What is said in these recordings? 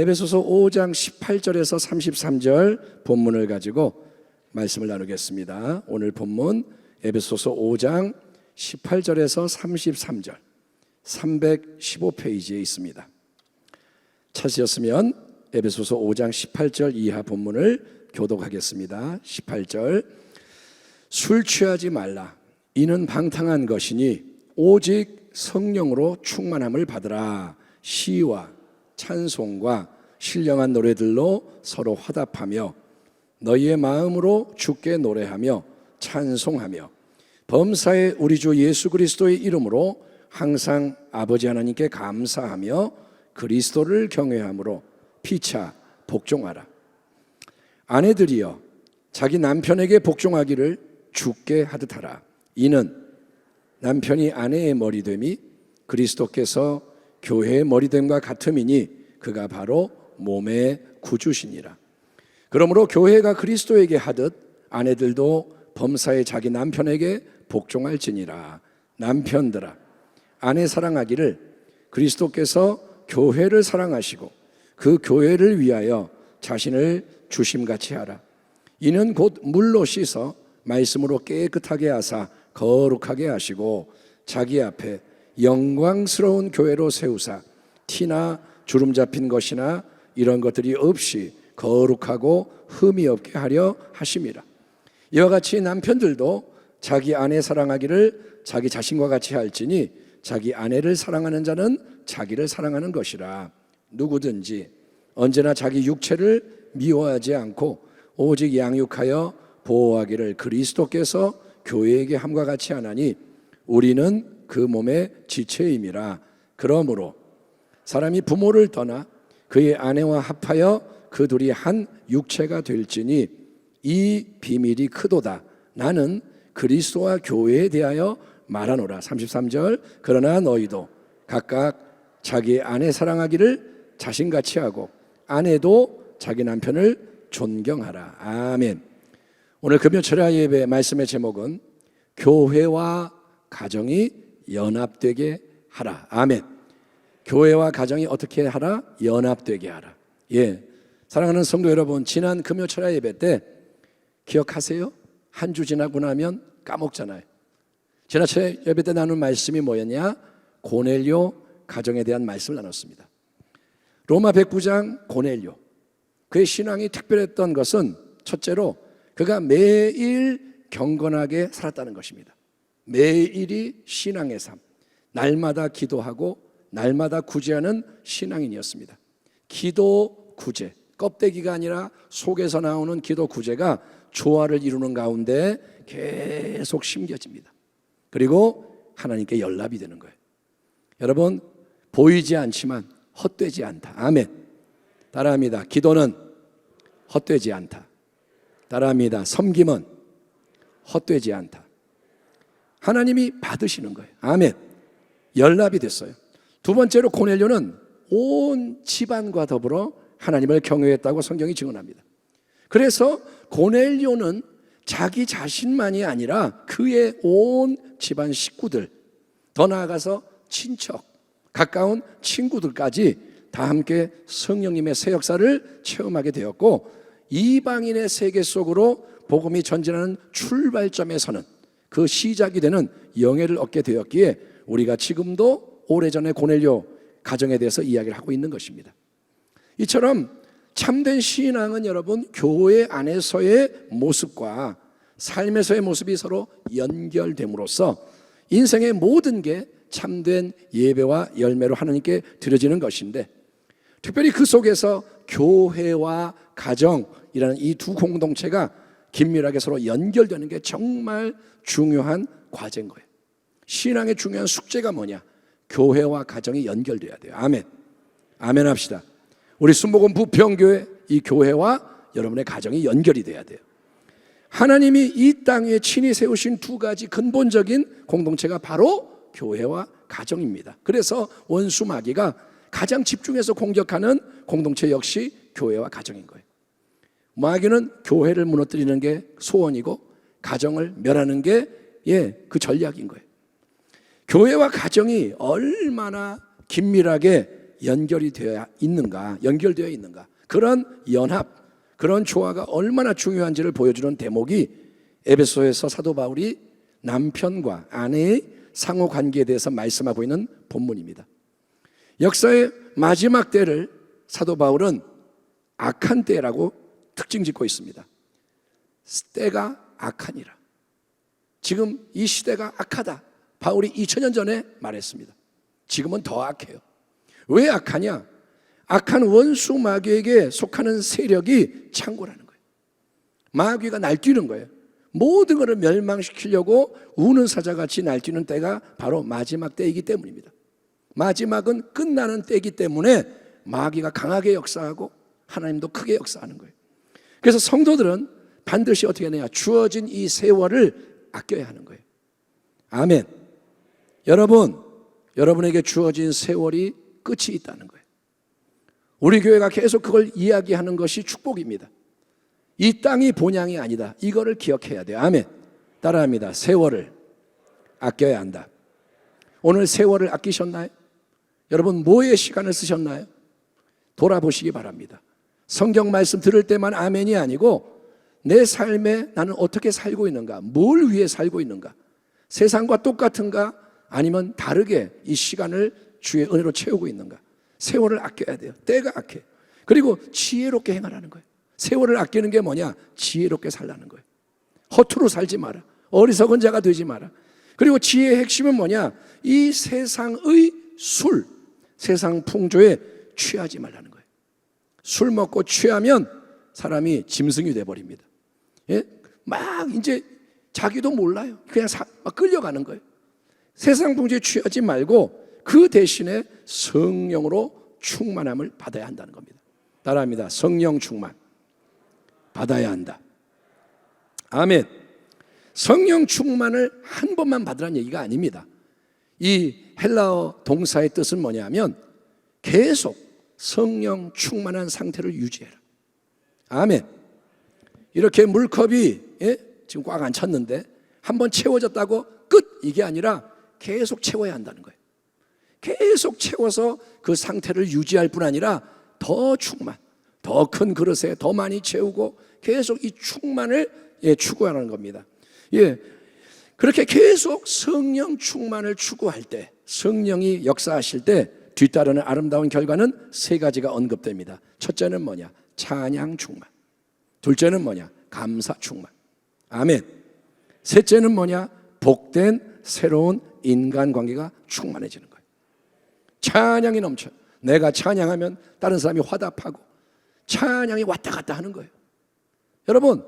에베소서 5장 18절에서 33절 본문을 가지고 말씀을 나누겠습니다. 오늘 본문 에베소서 5장 18절에서 33절 315페이지에 있습니다. 찾으셨으면 에베소서 5장 18절 이하 본문을 교독하겠습니다. 18절 술 취하지 말라. 이는 방탕한 것이니 오직 성령으로 충만함을 받으라. 시와 찬송과 신령한 노래들로 서로 화답하며 너희의 마음으로 주께 노래하며 찬송하며 범사의 우리 주 예수 그리스도의 이름으로 항상 아버지 하나님께 감사하며 그리스도를 경외함으로 피차 복종하라. 아내들이여 자기 남편에게 복종하기를 주께 하듯 하라. 이는 남편이 아내의 머리됨이 그리스도께서 교회의 머리됨과 같음이니 그가 바로 몸의 구주시니라. 그러므로 교회가 그리스도에게 하듯 아내들도 범사에 자기 남편에게 복종할지니라. 남편들아 아내 사랑하기를 그리스도께서 교회를 사랑하시고 그 교회를 위하여 자신을 주심같이 하라. 이는 곧 물로 씻어 말씀으로 깨끗하게 하사 거룩하게 하시고 자기 앞에 영광스러운 교회로 세우사 티나 주름 잡힌 것이나 이런 것들이 없이 거룩하고 흠이 없게 하려 하심이라. 이와 같이 남편들도 자기 아내 사랑하기를 자기 자신과 같이 할지니 자기 아내를 사랑하는 자는 자기를 사랑하는 것이라. 누구든지 언제나 자기 육체를 미워하지 않고 오직 양육하여 보호하기를 그리스도께서 교회에게 함과 같이 하나니 우리는 그 몸의 지체임이라. 그러므로 사람이 부모를 떠나 그의 아내와 합하여 그 둘이 한 육체가 될지니 이 비밀이 크도다. 나는 그리스도와 교회에 대하여 말하노라. 33절 그러나 너희도 각각 자기 아내 사랑하기를 자신같이 하고 아내도 자기 남편을 존경하라. 아멘. 오늘 금요철야 예배 말씀의 제목은 교회와 가정이 연합되게 하라. 아멘. 교회와 가정이 어떻게 하라? 연합되게 하라. 예, 사랑하는 성도 여러분, 지난 금요철야 예배 때 기억하세요? 한 주 지나고 나면 까먹잖아요. 지난 예배 때 나눈 말씀이 뭐였냐? 고넬료 가정에 대한 말씀을 나눴습니다. 로마 109장 고넬료, 그의 신앙이 특별했던 것은 첫째로 그가 매일 경건하게 살았다는 것입니다. 매일이 신앙의 삶, 날마다 기도하고 날마다 구제하는 신앙인이었습니다. 기도 구제, 껍데기가 아니라 속에서 나오는 기도 구제가 조화를 이루는 가운데 계속 심겨집니다. 그리고 하나님께 연락이 되는 거예요. 여러분, 보이지 않지만 헛되지 않다. 아멘. 따라합니다. 기도는 헛되지 않다. 따라합니다. 섬김은 헛되지 않다. 하나님이 받으시는 거예요. 아멘. 연락이 됐어요. 두 번째로 고넬료는 온 집안과 더불어 하나님을 경외했다고 성경이 증언합니다. 그래서 고넬료는 자기 자신만이 아니라 그의 온 집안 식구들, 더 나아가서 친척, 가까운 친구들까지 다 함께 성령님의 새 역사를 체험하게 되었고, 이방인의 세계 속으로 복음이 전진하는 출발점에 서는 그 시작이 되는 영예를 얻게 되었기에 우리가 지금도 오래전에 고넬료 가정에 대해서 이야기를 하고 있는 것입니다. 이처럼 참된 신앙은 여러분, 교회 안에서의 모습과 삶에서의 모습이 서로 연결됨으로써 인생의 모든 게 참된 예배와 열매로 하나님께 드려지는 것인데, 특별히 그 속에서 교회와 가정이라는 이 두 공동체가 긴밀하게 서로 연결되는 게 정말 중요한 과제인 거예요. 신앙의 중요한 숙제가 뭐냐? 교회와 가정이 연결돼야 돼요. 아멘. 아멘 합시다. 우리 순복음 부평교회, 이 교회와 여러분의 가정이 연결이 돼야 돼요. 하나님이 이 땅에 친히 세우신 두 가지 근본적인 공동체가 바로 교회와 가정입니다. 그래서 원수 마귀가 가장 집중해서 공격하는 공동체 역시 교회와 가정인 거예요. 마귀는 교회를 무너뜨리는 게 소원이고 가정을 멸하는 게 그 전략인 거예요. 교회와 가정이 얼마나 긴밀하게 연결이 되어 있는가, 연결되어 있는가, 그런 연합, 그런 조화가 얼마나 중요한지를 보여주는 대목이 에베소에서 사도 바울이 남편과 아내의 상호 관계에 대해서 말씀하고 있는 본문입니다. 역사의 마지막 때를 사도 바울은 악한 때라고 특징 짓고 있습니다. 때가 악하니라. 지금 이 시대가 악하다. 바울이 2000년 전에 말했습니다. 지금은 더 악해요. 왜 악하냐? 악한 원수 마귀에게 속하는 세력이 창궐하는 거예요. 마귀가 날뛰는 거예요. 모든 것을 멸망시키려고 우는 사자같이 날뛰는 때가 바로 마지막 때이기 때문입니다. 마지막은 끝나는 때이기 때문에 마귀가 강하게 역사하고 하나님도 크게 역사하는 거예요. 그래서 성도들은 반드시 어떻게 해야 되냐? 주어진 이 세월을 아껴야 하는 거예요. 아멘. 여러분에게 주어진 세월이 끝이 있다는 거예요. 우리 교회가 계속 그걸 이야기하는 것이 축복입니다. 이 땅이 본향이 아니다. 이거를 기억해야 돼요. 아멘. 따라합니다. 세월을 아껴야 한다. 오늘 세월을 아끼셨나요? 여러분 뭐에 시간을 쓰셨나요? 돌아보시기 바랍니다. 성경 말씀 들을 때만 아멘이 아니고 내 삶에 나는 어떻게 살고 있는가? 뭘 위해 살고 있는가? 세상과 똑같은가? 아니면 다르게 이 시간을 주의 은혜로 채우고 있는가? 세월을 아껴야 돼요. 때가 악해. 그리고 지혜롭게 행하라는 거예요. 세월을 아끼는 게 뭐냐? 지혜롭게 살라는 거예요. 허투루 살지 마라. 어리석은 자가 되지 마라. 그리고 지혜의 핵심은 뭐냐? 이 세상의 술, 세상 풍조에 취하지 말라는 거예요. 술 먹고 취하면 사람이 짐승이 돼버립니다. 예? 막 이제 자기도 몰라요. 그냥 막 끌려가는 거예요. 세상 풍조에 취하지 말고 그 대신에 성령으로 충만함을 받아야 한다는 겁니다. 따라합니다. 성령 충만 받아야 한다. 아멘. 성령 충만을 한 번만 받으라는 얘기가 아닙니다. 이 헬라어 동사의 뜻은 뭐냐면 계속 성령 충만한 상태를 유지해라. 아멘. 이렇게 물컵이 지금 꽉 안 찼는데 한번 채워졌다고 끝! 이게 아니라 계속 채워야 한다는 거예요. 계속 채워서 그 상태를 유지할 뿐 아니라 더 충만, 더 큰 그릇에 더 많이 채우고 계속 이 충만을 추구하는 겁니다. 그렇게 계속 성령 충만을 추구할 때, 성령이 역사하실 때 뒤따르는 아름다운 결과는 세 가지가 언급됩니다. 첫째는 뭐냐? 찬양 충만. 둘째는 뭐냐? 감사 충만. 아멘. 셋째는 뭐냐? 복된 새로운 인간관계가 충만해지는 거예요. 찬양이 넘쳐. 내가 찬양하면 다른 사람이 화답하고 찬양이 왔다 갔다 하는 거예요. 여러분,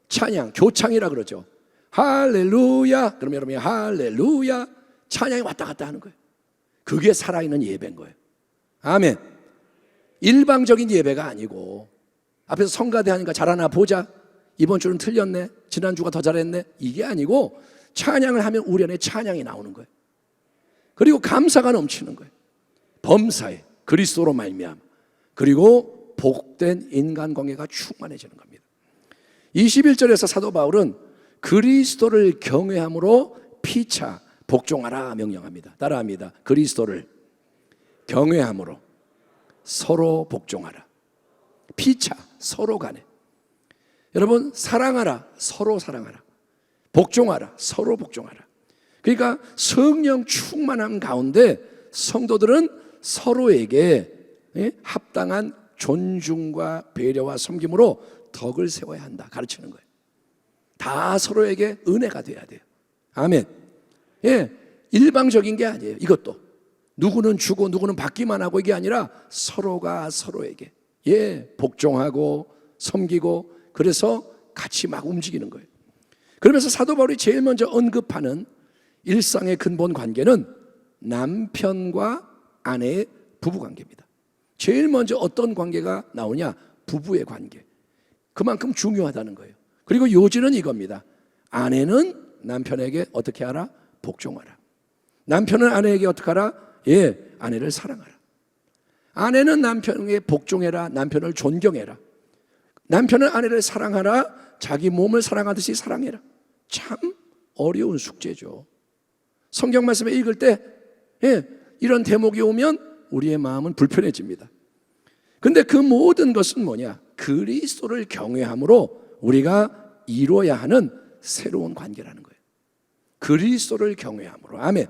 찬양, 교창이라 그러죠. 할렐루야. 그러면 여러분이 할렐루야. 찬양이 왔다 갔다 하는 거예요. 그게 살아있는 예배인 거예요. 아멘. 일방적인 예배가 아니고 앞에서 성가대 하니까 잘하나 보자. 이번 주는 틀렸네. 지난주가 더 잘했네. 이게 아니고 찬양을 하면 우리 안에 찬양이 나오는 거예요. 그리고 감사가 넘치는 거예요. 범사에 그리스도로 말미암아. 그리고 복된 인간관계가 충만해지는 겁니다. 21절에서 사도 바울은 그리스도를 경외함으로 피차 복종하라 명령합니다. 따라합니다. 그리스도를 경외함으로 서로 복종하라. 피차 서로 간에. 여러분 사랑하라. 서로 사랑하라. 복종하라. 서로 복종하라. 그러니까 성령 충만함 가운데 성도들은 서로에게 합당한 존중과 배려와 섬김으로 덕을 세워야 한다 가르치는 거예요. 다 서로에게 은혜가 돼야 돼요. 아멘. 일방적인 게 아니에요. 이것도 누구는 주고 누구는 받기만 하고 이게 아니라 서로가 서로에게 복종하고 섬기고 그래서 같이 막 움직이는 거예요. 그러면서 사도 바울이 제일 먼저 언급하는 일상의 근본 관계는 남편과 아내의 부부관계입니다. 제일 먼저 어떤 관계가 나오냐? 부부의 관계. 그만큼 중요하다는 거예요. 그리고 요지는 이겁니다. 아내는 남편에게 어떻게 하라? 복종하라. 남편은 아내에게 어떻게 하라? 아내를 사랑하라. 아내는 남편에게 복종해라. 남편을 존경해라. 남편은 아내를 사랑하라. 자기 몸을 사랑하듯이 사랑해라. 참 어려운 숙제죠. 성경 말씀을 읽을 때 이런 대목이 오면 우리의 마음은 불편해집니다. 근데 그 모든 것은 뭐냐? 그리스도를 경외함으로 우리가 이루어야 하는 새로운 관계라는 거예요. 그리스도를 경외함으로. 아멘.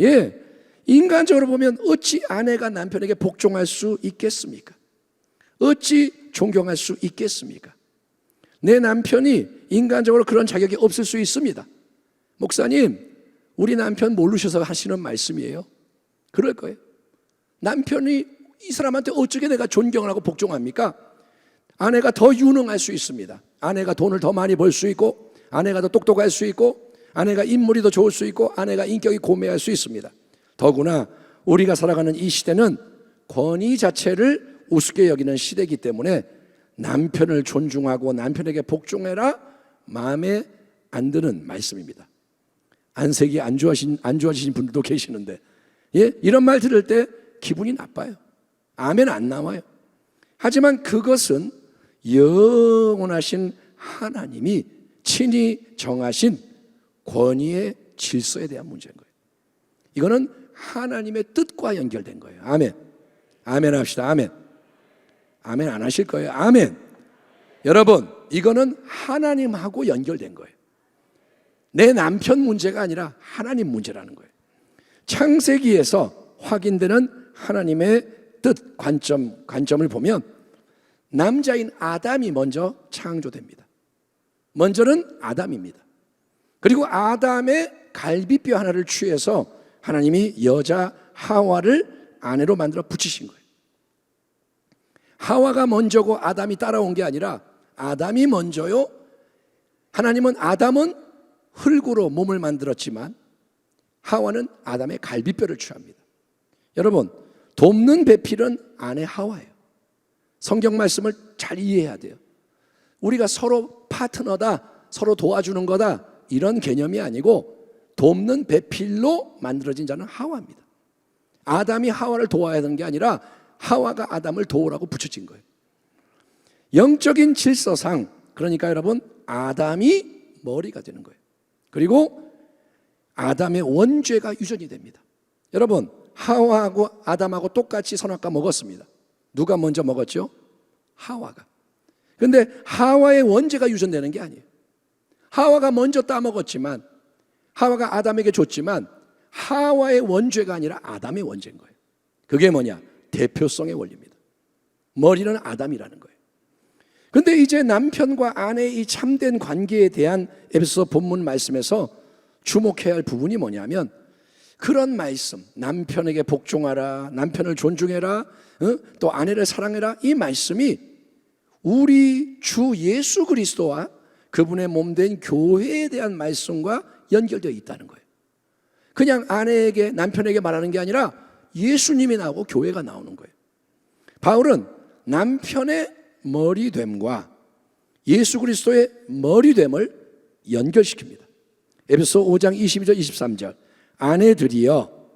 예, 인간적으로 보면 어찌 아내가 남편에게 복종할 수 있겠습니까? 어찌 존경할 수 있겠습니까? 내 남편이 인간적으로 그런 자격이 없을 수 있습니다. 목사님, 우리 남편 모르셔서 하시는 말씀이에요. 그럴 거예요. 남편이 이 사람한테 어떻게 내가 존경을 하고 복종합니까? 아내가 더 유능할 수 있습니다. 아내가 돈을 더 많이 벌 수 있고, 아내가 더 똑똑할 수 있고, 아내가 인물이 더 좋을 수 있고, 아내가 인격이 고매할 수 있습니다. 더구나 우리가 살아가는 이 시대는 권위 자체를 우습게 여기는 시대이기 때문에 남편을 존중하고 남편에게 복종해라, 마음에 안 드는 말씀입니다. 안색이 안 좋아지신 분들도 계시는데, 예? 이런 말 들을 때 기분이 나빠요. 아멘 안 나와요. 하지만 그것은 영원하신 하나님이 친히 정하신 권위의 질서에 대한 문제인 거예요. 이거는 하나님의 뜻과 연결된 거예요. 아멘. 아멘 합시다. 아멘. 아멘 안 하실 거예요. 아멘. 여러분, 이거는 하나님하고 연결된 거예요. 내 남편 문제가 아니라 하나님 문제라는 거예요. 창세기에서 확인되는 하나님의 뜻, 관점을 보면 남자인 아담이 먼저 창조됩니다. 먼저는 아담입니다. 그리고 아담의 갈비뼈 하나를 취해서 하나님이 여자 하와를 아내로 만들어 붙이신 거예요. 하와가 먼저고 아담이 따라온 게 아니라 아담이 먼저요. 아담은 흙으로 몸을 만들었지만 하와는 아담의 갈비뼈를 취합니다. 여러분, 돕는 배필은 아내 하와예요. 성경 말씀을 잘 이해해야 돼요. 우리가 서로 파트너다, 서로 도와주는 거다, 이런 개념이 아니고 돕는 배필로 만들어진 자는 하와입니다. 아담이 하와를 도와야 하는 게 아니라 하와가 아담을 도우라고 붙여진 거예요. 영적인 질서상, 그러니까 여러분, 아담이 머리가 되는 거예요. 그리고 아담의 원죄가 유전이 됩니다. 여러분, 하와하고 아담하고 똑같이 선악과 먹었습니다. 누가 먼저 먹었죠? 하와가. 그런데 하와의 원죄가 유전되는 게 아니에요. 하와가 먼저 따먹었지만, 하와가 아담에게 줬지만 하와의 원죄가 아니라 아담의 원죄인 거예요. 그게 뭐냐? 대표성의 원리입니다. 머리는 아담이라는 거예요. 그런데 이제 남편과 아내의 이 참된 관계에 대한 에베소 본문 말씀에서 주목해야 할 부분이 뭐냐면, 그런 말씀, 남편에게 복종하라, 남편을 존중해라, 또 아내를 사랑해라, 이 말씀이 우리 주 예수 그리스도와 그분의 몸된 교회에 대한 말씀과 연결되어 있다는 거예요. 그냥 아내에게, 남편에게 말하는 게 아니라 예수님이 나오고 교회가 나오는 거예요. 바울은 남편의 머리됨과 예수 그리스도의 머리됨을 연결시킵니다. 에베소 5장 22절 23절, 아내들이여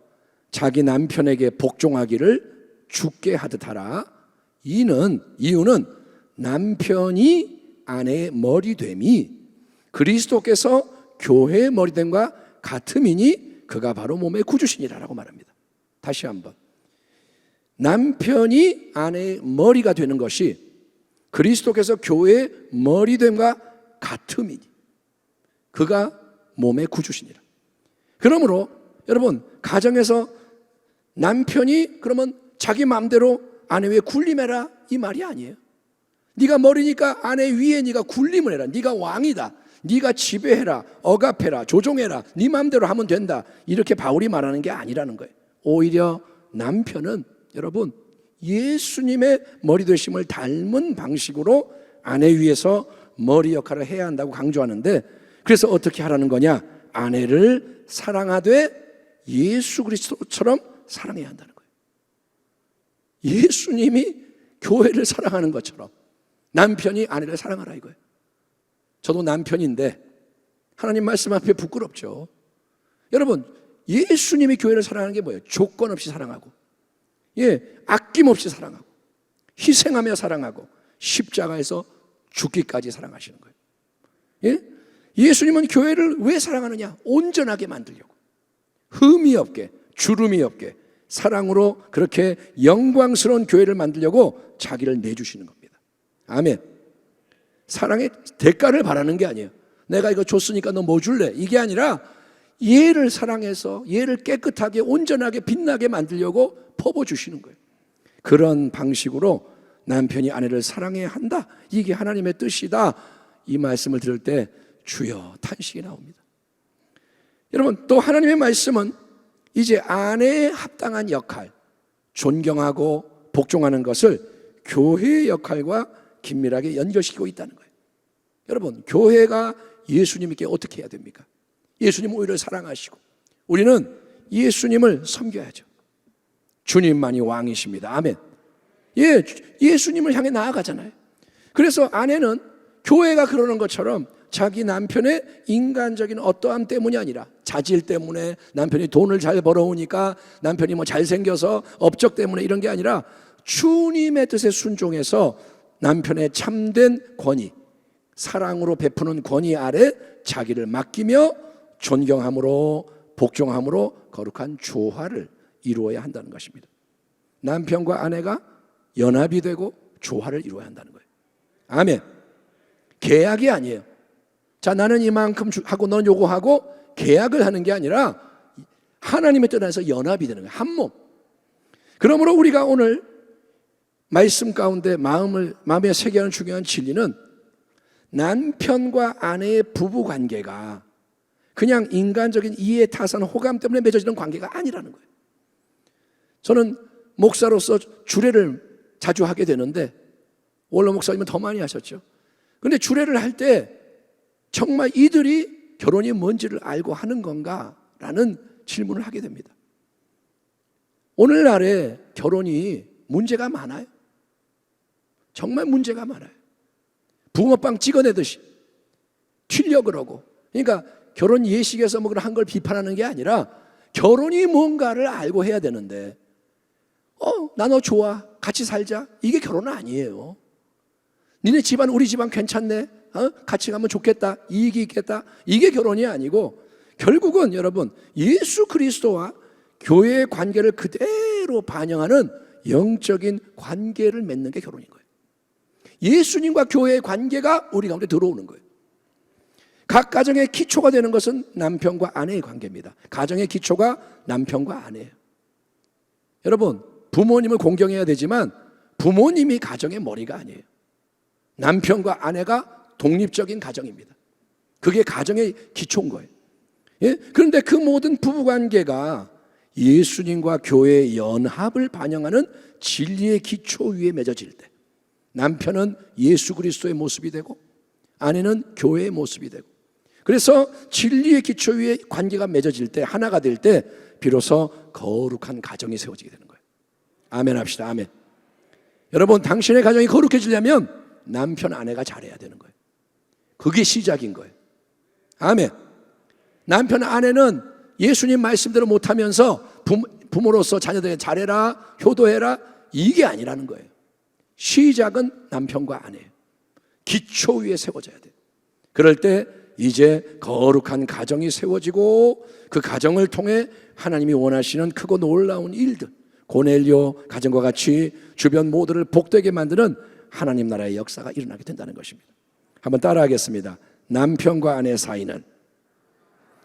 자기 남편에게 복종하기를 주께 하듯 하라. 이유는 남편이 아내의 머리됨이 그리스도께서 교회의 머리됨과 같음이니 그가 바로 몸의 구주시니라라고 말합니다. 다시 한번, 남편이 아내의 머리가 되는 것이 그리스도께서 교회의 머리됨과 같음이니 그가 몸의 구주시니라. 그러므로 여러분, 가정에서 남편이 그러면 자기 마음대로 아내 위에 군림해라, 이 말이 아니에요. 네가 머리니까 아내 위에 네가 군림을 해라. 네가 왕이다. 네가 지배해라, 억압해라, 조종해라, 네 마음대로 하면 된다, 이렇게 바울이 말하는 게 아니라는 거예요. 오히려 남편은 여러분, 예수님의 머리 되심을 닮은 방식으로 아내 위에서 머리 역할을 해야 한다고 강조하는데, 그래서 어떻게 하라는 거냐? 아내를 사랑하되 예수 그리스도처럼 사랑해야 한다는 거예요. 예수님이 교회를 사랑하는 것처럼 남편이 아내를 사랑하라 이거예요. 저도 남편인데 하나님 말씀 앞에 부끄럽죠. 여러분, 예수님이 교회를 사랑하는 게 뭐예요? 조건 없이 사랑하고, 아낌없이 사랑하고, 희생하며 사랑하고, 십자가에서 죽기까지 사랑하시는 거예요. 예수님은 교회를 왜 사랑하느냐? 온전하게 만들려고, 흠이 없게, 주름이 없게, 사랑으로 그렇게 영광스러운 교회를 만들려고 자기를 내주시는 겁니다. 아멘. 사랑의 대가를 바라는 게 아니에요. 내가 이거 줬으니까 너 뭐 줄래? 이게 아니라 얘를 사랑해서 얘를 깨끗하게 온전하게 빛나게 만들려고 퍼부어주시는 거예요. 그런 방식으로 남편이 아내를 사랑해야 한다, 이게 하나님의 뜻이다, 이 말씀을 들을 때 주여 탄식이 나옵니다. 여러분, 또 하나님의 말씀은 이제 아내의 합당한 역할, 존경하고 복종하는 것을 교회의 역할과 긴밀하게 연결시키고 있다는 거예요. 여러분, 교회가 예수님께 어떻게 해야 됩니까? 예수님 오히려 사랑하시고 우리는 예수님을 섬겨야죠. 주님만이 왕이십니다. 아멘. 예, 예수님을 향해 나아가잖아요. 그래서 아내는 교회가 그러는 것처럼 자기 남편의 인간적인 어떠함 때문이 아니라 자질 때문에, 남편이 돈을 잘 벌어오니까, 남편이 뭐 잘생겨서, 업적 때문에 이런 게 아니라 주님의 뜻에 순종해서 남편의 참된 권위, 사랑으로 베푸는 권위 아래 자기를 맡기며 존경함으로 복종함으로 거룩한 조화를 이루어야 한다는 것입니다. 남편과 아내가 연합이 되고 조화를 이루어야 한다는 거예요. 아멘. 계약이 아니에요. 자, 나는 이만큼 하고 넌 요거 하고 계약을 하는 게 아니라 하나님의 뜻 안에서 연합이 되는 거예요. 한 몸. 그러므로 우리가 오늘 말씀 가운데 마음에 새겨하는 중요한 진리는 남편과 아내의 부부 관계가 그냥 인간적인 이해, 타산, 호감 때문에 맺어지는 관계가 아니라는 거예요. 저는 목사로서 주례를 자주 하게 되는데, 원로 목사님은 더 많이 하셨죠. 그런데 주례를 할 때 정말 이들이 결혼이 뭔지를 알고 하는 건가라는 질문을 하게 됩니다. 오늘날에 결혼이 문제가 많아요. 정말 문제가 많아요. 붕어빵 찍어내듯이 튀려 그러고. 그러니까 결혼 예식에서 뭐 한 걸 비판하는 게 아니라 결혼이 뭔가를 알고 해야 되는데, 나 너 좋아, 같이 살자, 이게 결혼은 아니에요. 니네 집안 우리 집안 괜찮네, 같이 가면 좋겠다, 이익이 있겠다, 이게 결혼이 아니고, 결국은 여러분 예수 그리스도와 교회의 관계를 그대로 반영하는 영적인 관계를 맺는 게 결혼인 거예요. 예수님과 교회의 관계가 우리 가운데 들어오는 거예요. 각 가정의 기초가 되는 것은 남편과 아내의 관계입니다. 가정의 기초가 남편과 아내예요. 여러분, 부모님을 공경해야 되지만 부모님이 가정의 머리가 아니에요. 남편과 아내가 독립적인 가정입니다. 그게 가정의 기초인 거예요. 예? 그런데 그 모든 부부관계가 예수님과 교회의 연합을 반영하는 진리의 기초 위에 맺어질 때, 남편은 예수 그리스도의 모습이 되고 아내는 교회의 모습이 되고, 그래서 진리의 기초 위에 관계가 맺어질 때, 하나가 될 때 비로소 거룩한 가정이 세워지게 되는 거예요. 아멘 합시다. 아멘. 여러분, 당신의 가정이 거룩해지려면 남편 아내가 잘해야 되는 거예요. 그게 시작인 거예요. 아멘. 남편 아내는 예수님 말씀대로 못하면서 부모로서 자녀들에게 잘해라, 효도해라, 이게 아니라는 거예요. 시작은 남편과 아내예요. 기초 위에 세워져야 돼요. 그럴 때 이제 거룩한 가정이 세워지고, 그 가정을 통해 하나님이 원하시는 크고 놀라운 일들, 고넬료 가정과 같이 주변 모두를 복되게 만드는 하나님 나라의 역사가 일어나게 된다는 것입니다. 한번 따라하겠습니다. 남편과 아내 사이는,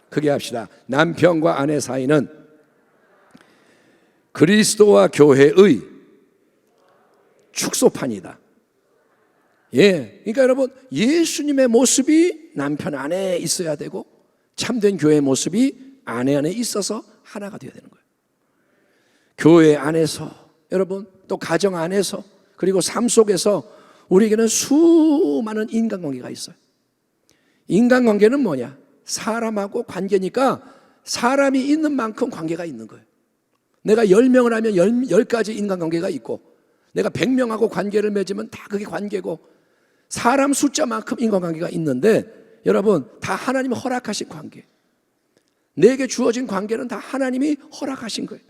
크게 합시다. 남편과 아내 사이는 그리스도와 교회의 축소판이다. 예, 그러니까 여러분, 예수님의 모습이 남편 안에 있어야 되고 참된 교회의 모습이 아내 안에 있어서 하나가 되어야 되는 거예요. 교회 안에서, 여러분, 또 가정 안에서, 그리고 삶 속에서 우리에게는 수많은 인간관계가 있어요. 인간관계는 뭐냐? 사람하고 관계니까 사람이 있는 만큼 관계가 있는 거예요. 내가 10명을 하면 10가지 인간관계가 있고, 내가 100명하고 관계를 맺으면 다 그게 관계고, 사람 숫자만큼 인간관계가 있는데, 여러분, 다 하나님이 허락하신 관계, 내게 주어진 관계는 다 하나님이 허락하신 거예요.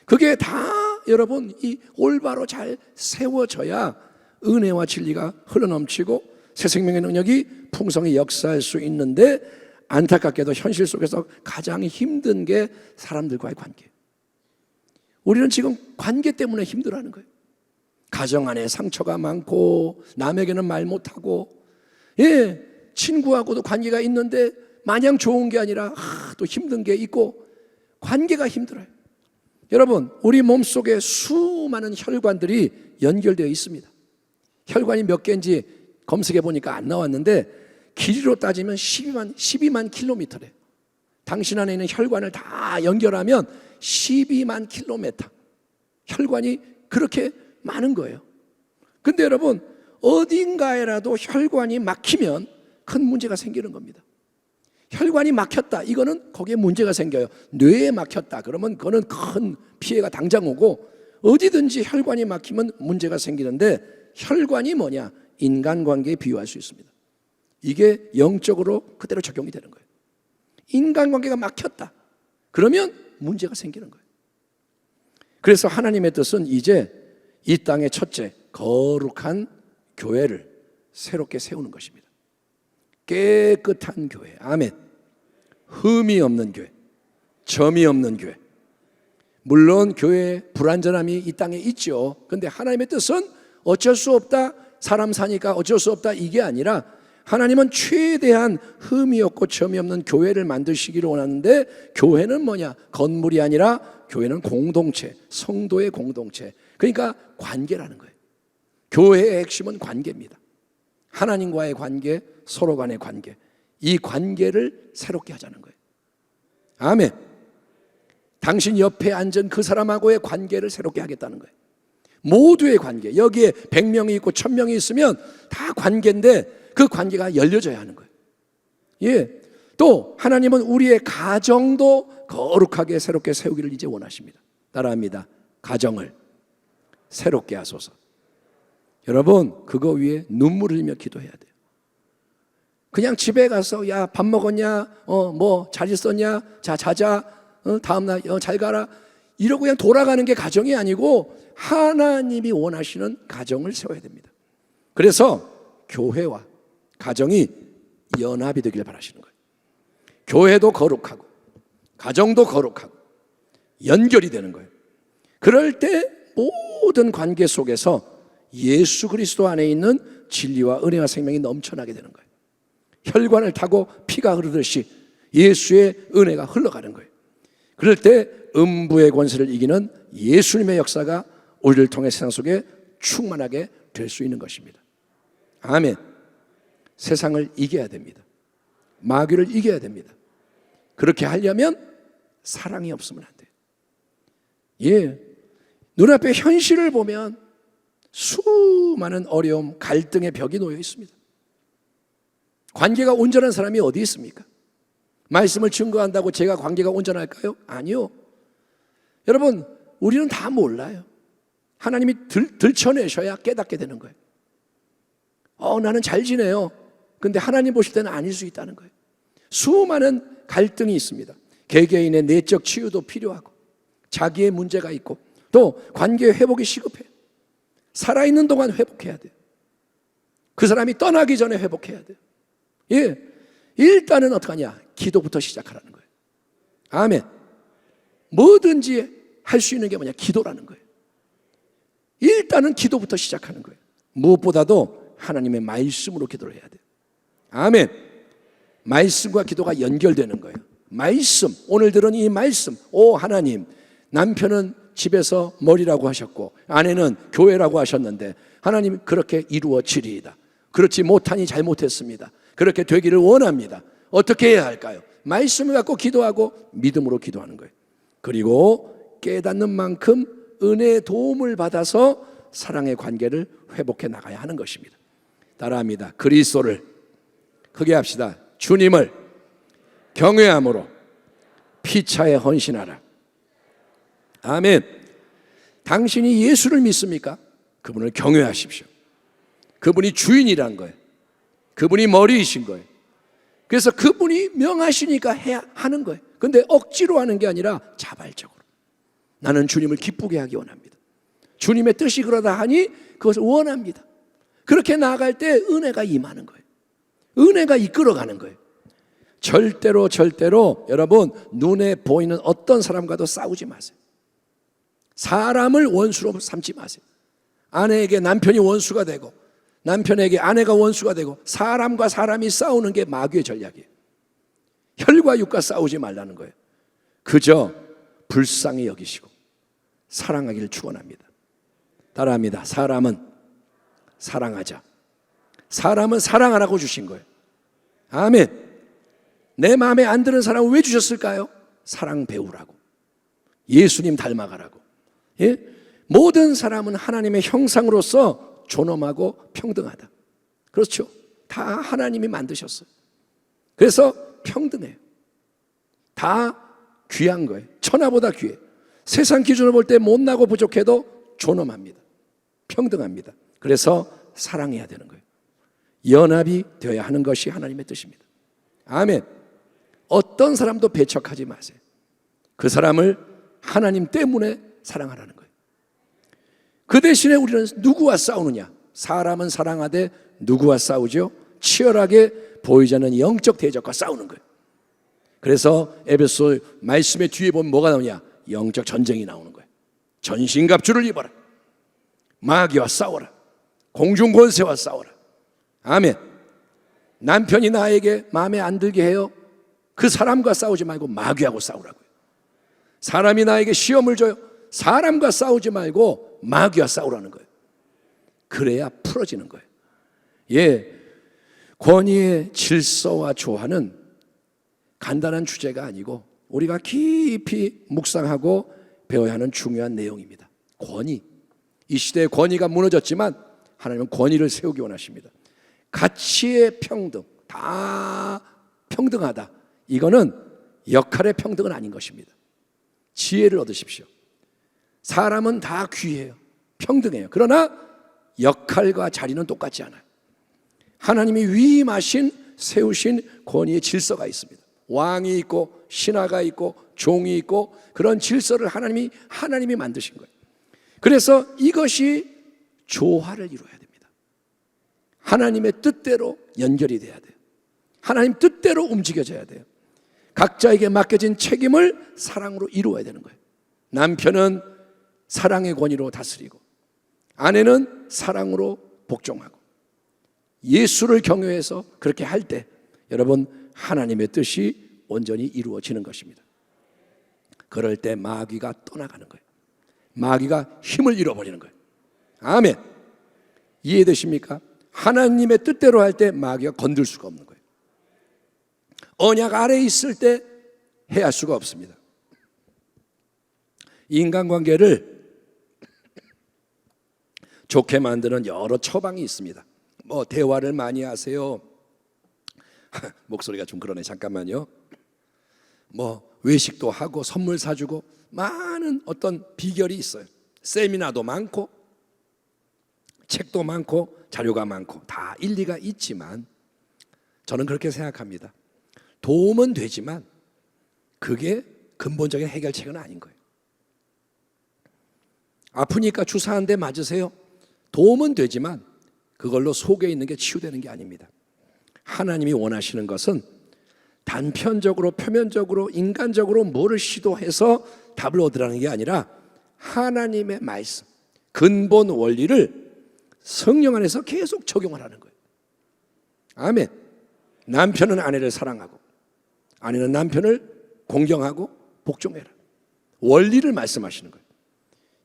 그게 다 여러분 이 올바로 잘 세워져야 은혜와 진리가 흘러넘치고 새 생명의 능력이 풍성히 역사할 수 있는데, 안타깝게도 현실 속에서 가장 힘든 게 사람들과의 관계. 우리는 지금 관계 때문에 힘들어하는 거예요. 가정 안에 상처가 많고 남에게는 말 못하고, 친구하고도 관계가 있는데 마냥 좋은 게 아니라 또 힘든 게 있고 관계가 힘들어요. 여러분, 우리 몸속에 수많은 혈관들이 연결되어 있습니다. 혈관이 몇 개인지 검색해 보니까 안 나왔는데 길이로 따지면 12만 킬로미터래. 당신 안에 있는 혈관을 다 연결하면 12만 킬로미터 혈관이 그렇게 많은 거예요. 근데 여러분, 어딘가에라도 혈관이 막히면 큰 문제가 생기는 겁니다. 혈관이 막혔다, 이거는 거기에 문제가 생겨요. 뇌에 막혔다 그러면 그거는 큰 피해가 당장 오고, 어디든지 혈관이 막히면 문제가 생기는데, 혈관이 뭐냐? 인간관계에 비유할 수 있습니다. 이게 영적으로 그대로 적용이 되는 거예요. 인간관계가 막혔다 그러면 문제가 생기는 거예요. 그래서 하나님의 뜻은 이제 이 땅의 첫째 거룩한 교회를 새롭게 세우는 것입니다. 깨끗한 교회, 아멘. 흠이 없는 교회, 점이 없는 교회. 물론 교회에 불완전함이 이 땅에 있죠. 그런데 하나님의 뜻은 어쩔 수 없다, 사람 사니까 어쩔 수 없다, 이게 아니라 하나님은 최대한 흠이 없고 점이 없는 교회를 만드시기를 원하는데, 교회는 뭐냐? 건물이 아니라 교회는 공동체, 성도의 공동체. 그러니까 관계라는 거예요. 교회의 핵심은 관계입니다. 하나님과의 관계, 서로 간의 관계. 이 관계를 새롭게 하자는 거예요. 아멘. 당신 옆에 앉은 그 사람하고의 관계를 새롭게 하겠다는 거예요. 모두의 관계. 여기에 100명이 있고 1000명이 있으면 다 관계인데 그 관계가 열려져야 하는 거예요. 또 하나님은 우리의 가정도 거룩하게 새롭게 세우기를 이제 원하십니다. 따라합니다. 가정을 새롭게 하소서. 여러분, 그거 위에 눈물 흘리며 기도해야 돼요. 그냥 집에 가서 야, 밥 먹었냐? 뭐 잘 있었냐? 자, 자자. 다음날 잘 가라. 이러고 그냥 돌아가는 게 가정이 아니고 하나님이 원하시는 가정을 세워야 됩니다. 그래서 교회와 가정이 연합이 되길 바라시는 거예요. 교회도 거룩하고 가정도 거룩하고 연결이 되는 거예요. 그럴 때 모든 관계 속에서 예수 그리스도 안에 있는 진리와 은혜와 생명이 넘쳐나게 되는 거예요. 혈관을 타고 피가 흐르듯이 예수의 은혜가 흘러가는 거예요. 그럴 때 음부의 권세를 이기는 예수님의 역사가 우리를 통해 세상 속에 충만하게 될 수 있는 것입니다. 아멘. 세상을 이겨야 됩니다. 마귀를 이겨야 됩니다. 그렇게 하려면 사랑이 없으면 안 돼요. 눈앞에 현실을 보면 수많은 어려움, 갈등의 벽이 놓여 있습니다. 관계가 온전한 사람이 어디 있습니까? 말씀을 증거한다고 제가 관계가 온전할까요? 아니요. 여러분, 우리는 다 몰라요. 하나님이 들춰내셔야 깨닫게 되는 거예요. 나는 잘 지내요. 근데 하나님 보실 때는 아닐 수 있다는 거예요. 수많은 갈등이 있습니다. 개개인의 내적 치유도 필요하고 자기의 문제가 있고 또 관계 회복이 시급해요. 살아있는 동안 회복해야 돼요. 그 사람이 떠나기 전에 회복해야 돼요. 일단은 어떡하냐? 기도부터 시작하라는 거예요. 아멘. 뭐든지 할 수 있는 게 뭐냐? 기도라는 거예요. 일단은 기도부터 시작하는 거예요. 무엇보다도 하나님의 말씀으로 기도를 해야 돼요. 아멘. 말씀과 기도가 연결되는 거예요. 말씀, 오늘 들은 이 말씀. 오 하나님, 남편은 집에서 머리라고 하셨고 아내는 교회라고 하셨는데 하나님 그렇게 이루어지리이다. 그렇지 못하니 잘못했습니다. 그렇게 되기를 원합니다. 어떻게 해야 할까요? 말씀을 갖고 기도하고 믿음으로 기도하는 거예요. 그리고 깨닫는 만큼 은혜의 도움을 받아서 사랑의 관계를 회복해 나가야 하는 것입니다. 따라합니다. 그리스도를 크게 합시다. 주님을 경외함으로 피차에 헌신하라. 아멘. 당신이 예수를 믿습니까? 그분을 경외하십시오. 그분이 주인이란 거예요. 그분이 머리이신 거예요. 그래서 그분이 명하시니까 해야 하는 거예요. 근데 억지로 하는 게 아니라 자발적으로. 나는 주님을 기쁘게 하기 원합니다. 주님의 뜻이 그러다 하니 그것을 원합니다. 그렇게 나아갈 때 은혜가 임하는 거예요. 은혜가 이끌어가는 거예요. 절대로 여러분 눈에 보이는 어떤 사람과도 싸우지 마세요. 사람을 원수로 삼지 마세요. 아내에게 남편이 원수가 되고 남편에게 아내가 원수가 되고 사람과 사람이 싸우는 게 마귀의 전략이에요. 혈과 육과 싸우지 말라는 거예요. 그저 불쌍히 여기시고 사랑하기를 축원합니다. 따라합니다. 사람은 사랑하자. 사람은 사랑하라고 주신 거예요. 아멘. 내 마음에 안 드는 사람은 왜 주셨을까요? 사랑 배우라고, 예수님 닮아가라고. 예? 모든 사람은 하나님의 형상으로서 존엄하고 평등하다. 그렇죠? 다 하나님이 만드셨어요. 그래서 평등해요. 다 귀한 거예요. 천하보다 귀해. 세상 기준으로 볼 때 못나고 부족해도 존엄합니다. 평등합니다. 그래서 사랑해야 되는 거예요. 연합이 되어야 하는 것이 하나님의 뜻입니다. 아멘. 어떤 사람도 배척하지 마세요. 그 사람을 하나님 때문에 사랑하라는 거예요. 그 대신에 우리는 누구와 싸우느냐? 사람은 사랑하되 누구와 싸우죠? 치열하게 보이지 않는 영적 대적과 싸우는 거예요. 그래서 에베소 말씀의 뒤에 보면 뭐가 나오냐? 영적 전쟁이 나오는 거예요. 전신갑주를 입어라. 마귀와 싸워라. 공중 권세와 싸워라. 아멘. 남편이 나에게 마음에 안 들게 해요. 그 사람과 싸우지 말고 마귀하고 싸우라고요. 사람이 나에게 시험을 줘요. 사람과 싸우지 말고 마귀와 싸우라는 거예요. 그래야 풀어지는 거예요. 예, 권위의 질서와 조화는 간단한 주제가 아니고 우리가 깊이 묵상하고 배워야 하는 중요한 내용입니다. 권위. 이 시대의 권위가 무너졌지만 하나님은 권위를 세우기 원하십니다. 가치의 평등, 다 평등하다. 이거는 역할의 평등은 아닌 것입니다. 지혜를 얻으십시오. 사람은 다 귀해요. 평등해요. 그러나 역할과 자리는 똑같지 않아요. 하나님이 위임하신 세우신 권위의 질서가 있습니다. 왕이 있고 신하가 있고 종이 있고 그런 질서를 하나님이 만드신 거예요. 그래서 이것이 조화를 이루어야 됩니다. 하나님의 뜻대로 연결이 돼야 돼요. 하나님 뜻대로 움직여져야 돼요. 각자에게 맡겨진 책임을 사랑으로 이루어야 되는 거예요. 남편은 사랑의 권위로 다스리고 아내는 사랑으로 복종하고 예수를 경외해서 그렇게 할 때 여러분 하나님의 뜻이 온전히 이루어지는 것입니다. 그럴 때 마귀가 떠나가는 거예요. 마귀가 힘을 잃어버리는 거예요. 아멘. 이해되십니까? 하나님의 뜻대로 할 때 마귀가 건들 수가 없는 거예요. 언약 아래에 있을 때 해할 수가 없습니다. 인간관계를 좋게 만드는 여러 처방이 있습니다. 뭐 대화를 많이 하세요. 목소리가 좀 그러네. 잠깐만요. 뭐 외식도 하고 선물 사주고 많은 어떤 비결이 있어요. 세미나도 많고 책도 많고 자료가 많고 다 일리가 있지만 저는 그렇게 생각합니다. 도움은 되지만 그게 근본적인 해결책은 아닌 거예요. 아프니까 주사 한 대 맞으세요. 도움은 되지만 그걸로 속에 있는 게 치유되는 게 아닙니다. 하나님이 원하시는 것은 단편적으로 표면적으로 인간적으로 뭐를 시도해서 답을 얻으라는 게 아니라 하나님의 말씀, 근본 원리를 성령 안에서 계속 적용하라는 거예요. 아멘. 남편은 아내를 사랑하고 아내는 남편을 공경하고 복종해라. 원리를 말씀하시는 거예요.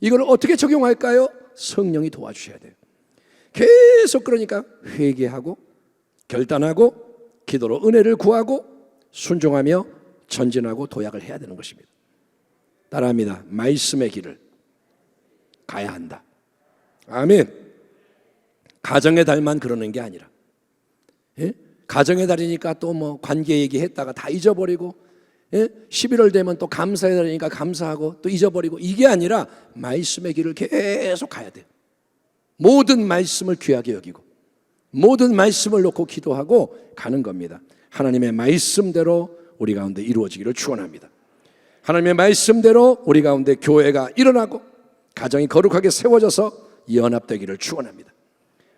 이걸 어떻게 적용할까요? 성령이 도와주셔야 돼요. 계속 그러니까 회개하고 결단하고 기도로 은혜를 구하고 순종하며 전진하고 도약을 해야 되는 것입니다. 따라합니다. 말씀의 길을 가야 한다. 아멘. 가정의 달만 그러는 게 아니라 가정의 달이니까 또 뭐 관계 얘기했다가 다 잊어버리고 11월 되면 또 감사의 달이니까 감사하고 또 잊어버리고 이게 아니라 말씀의 길을 계속 가야 돼요. 모든 말씀을 귀하게 여기고 모든 말씀을 놓고 기도하고 가는 겁니다. 하나님의 말씀대로 우리 가운데 이루어지기를 축원합니다. 하나님의 말씀대로 우리 가운데 교회가 일어나고 가정이 거룩하게 세워져서 연합되기를 축원합니다.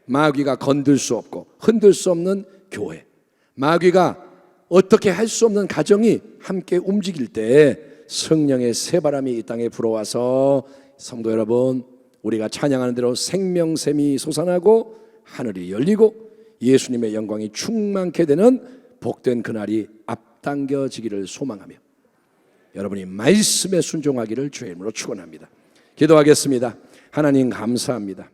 마귀가 건들 수 없고 흔들 수 없는 교회, 마귀가 어떻게 할 수 없는 가정이 함께 움직일 때 성령의 새바람이 이 땅에 불어와서 성도 여러분, 우리가 찬양하는 대로 생명샘이 솟아나고 하늘이 열리고 예수님의 영광이 충만케 되는 복된 그날이 앞당겨지기를 소망하며 여러분이 말씀에 순종하기를 주의 이름으로 축원합니다. 기도하겠습니다. 하나님 감사합니다.